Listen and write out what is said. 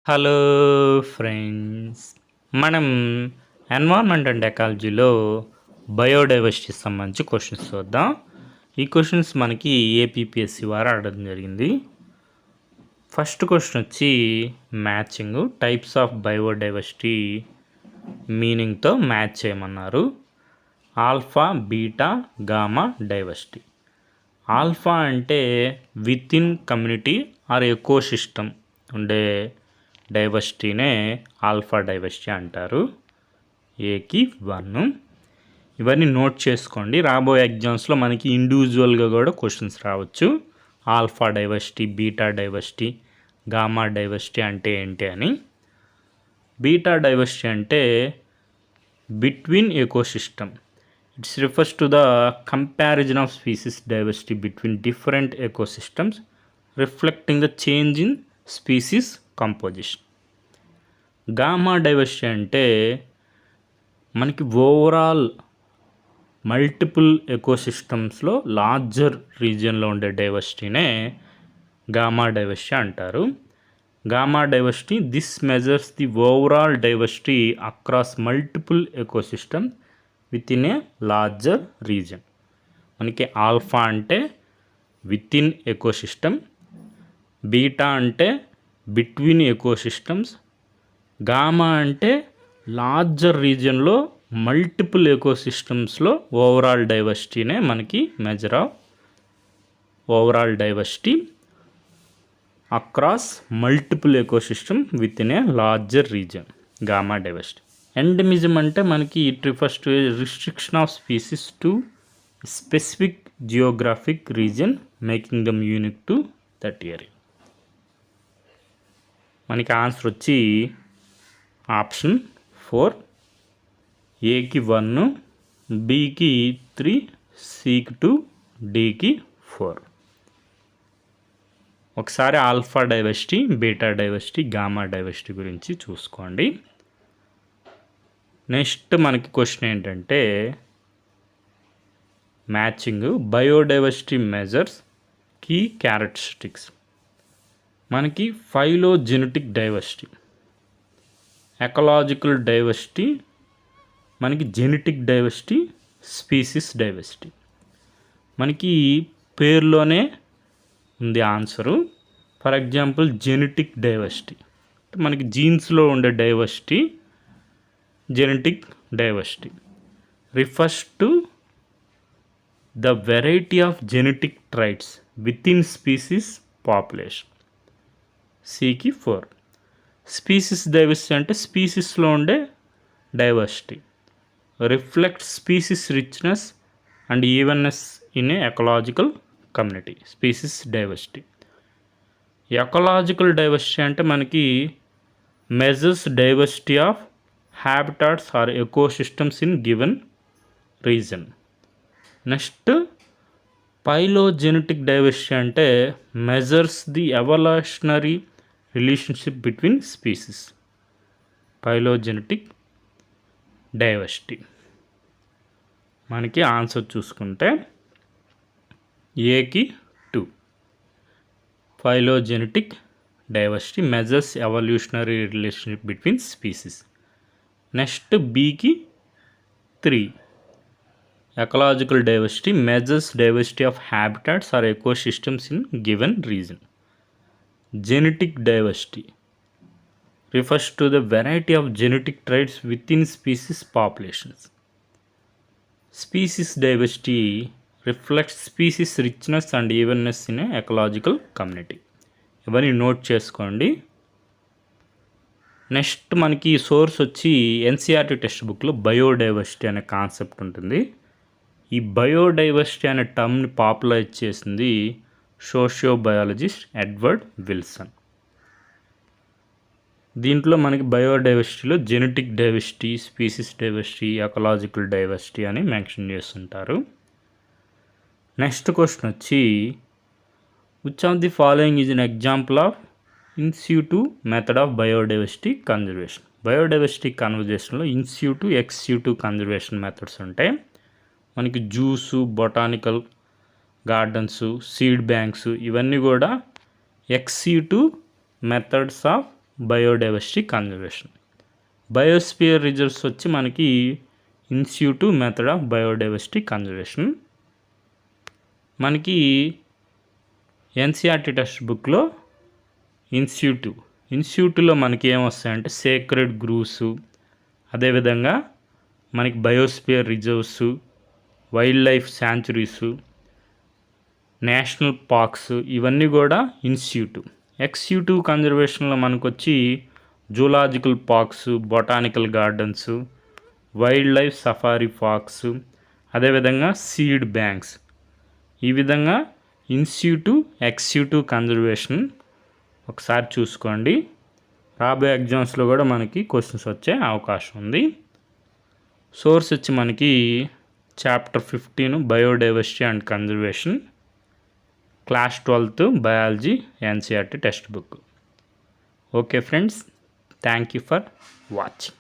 Hello friends. మనం environment and ఎకాలజీలో biodiversity సంబంధించి క్వశ్చన్స్ చూద్దాం. ఈ క్వశ్చన్స్ మనకి ఏపీపీఎస్సి వారు అడగడం జరిగింది. ఫస్ట్ క్వశ్చన్ వచ్చి మ్యాచింగ్ టైప్స్ ఆఫ్ బయోడైవర్సిటీ మీనింగ్తో మ్యాచ్ చేయమన్నారు. Alpha, beta, gamma diversity. Alpha అంటే within community or ecosystem ఉండే డైవర్సిటీనే ఆల్ఫా డైవర్సిటీ అంటారు. ఏకి 1. ఇవన్నీ నోట్ చేసుకోండి. రాబోయే ఎగ్జామ్స్లో మనకి ఇండివిజువల్గా కూడా క్వశ్చన్స్ రావచ్చు. Alpha diversity, beta diversity, gamma diversity అంటే ఏంటి అని. బీటా డైవర్సిటీ అంటే between ecosystem. It's refers to the comparison of species diversity between different ecosystems reflecting the change in species composition. Gamma diversity అంటే మనకి ఓవరాల్ మల్టిపుల్ ఎకోసిస్టమ్స్లో లార్జర్ రీజియన్లో ఉండే డైవర్సిటీనే gamma diversity అంటారు. Gamma diversity this measures the overall diversity across multiple ecosystem with in a larger region. మనకి alpha అంటే with in ecosystem, beta అంటే between ecosystems, gamma అంటే larger రీజియన్లో multiple ఎకోసిస్టమ్స్లో overall డైవర్సిటీనే మనకి measure of overall diversity across multiple ecosystem with in a larger region, gamma diversity. Endemism అంటే మనకి it refers to restriction of species to specific Geographic region making them unique to that area. మనకి answer వచ్చి option 4. ఏకి 1, బికి 3, సికి 2, డికి 4. ఒకసారి alpha diversity, beta diversity, gamma diversity గురించి చూసుకోండి. నెక్స్ట్ మనకి క్వశ్చన్ ఏంటంటే matching biodiversity measures key characteristics. మనకి ఫైలోజెనెటిక్ డైవర్సిటీ, ఎకలాజికల్ డైవర్సిటీ, మనకి జెనెటిక్ డైవర్సిటీ, స్పీసీస్ డైవర్సిటీ. మనకి పేరులోనే ఉంది answer. For example genetic diversity మనకి జీన్స్లో ఉండే diversity genetic diversity refers to the variety of genetic traits within species population. సికి 4. Species diversity అంటే స్పీసీస్లో ఉండే diversity reflect species richness and evenness in a ecological community. Species diversity. Ecological diversity అంటే మనకి measures diversity of habitats or ecosystems in given region. Next phylogenetic diversity అంటే measures the evolutionary relationship between species. Phylogenetic diversity. మనకి answer చూసుకుంటే ఏకి 2. Phylogenetic diversity measures evolutionary relationship between species. Next బికి 3. Ecological diversity measures diversity of habitats or ecosystems in given region. Genetic diversity refers to the variety of genetic traits within species populations. Species diversity reflects species richness and evenness in a ecological community. ఇవన్నీ note చేసుకోండి. Next మనకి source వచ్చి NCERT text బుక్లో biodiversity అనే concept ఉంటుంది. ఈ biodiversity అనే టర్మ్ని popularise చేసింది సోషియోబయాలజిస్ట్ ఎడ్వర్డ్ విల్సన్. దీంట్లో మనకి బయోడైవర్సిటీలో genetic diversity, species diversity, ecological diversity అని మెన్షన్ చేస్తుంటారు. నెక్స్ట్ క్వశ్చన్ వచ్చి which of the following is an example of in situ method of biodiversity conservation. Biodiversity కన్జర్వేషన్లో ఇన్సిట్యూ, ఎక్స్ట్యూ కన్జర్వేషన్ మెథడ్స్ ఉంటాయి. మనకి zoos, botanical gardens, seed banks ఇవన్నీ కూడా ex situ methods of biodiversity conservation. Biosphere reserves వచ్చి మనకి in situ method of biodiversity conservation. మనకి NCERT textbook బుక్లో ఇన్స్టిట్యూట్లో మనకి ఏమొస్తాయంటే సేక్రెడ్ గ్రూవ్స్, అదేవిధంగా మనకి biosphere reserves, wild life sanctuaries, national parks, ఇవన్నీ కూడా ఇన్స్టిట్యూట్. ఎక్స్టిట్యూటివ్ కన్జర్వేషన్లో మనకు వచ్చి zoological parks, botanical gardens, wild life safari parks, అదేవిధంగా సీడ్ బ్యాంక్స్. ఈ విధంగా ఇన్స్టిట్యూటివ్, ఎక్స్టిట్యూటివ్ కన్జర్వేషన్ ఒకసారి చూసుకోండి. రాబోయే ఎగ్జామ్స్లో కూడా మనకి క్వశ్చన్స్ వచ్చే అవకాశం ఉంది. సోర్స్ వచ్చి మనకి chapter 15 biodiversity and conservation, class 12th biology NCERT text book. Okay friends, thank you for watching.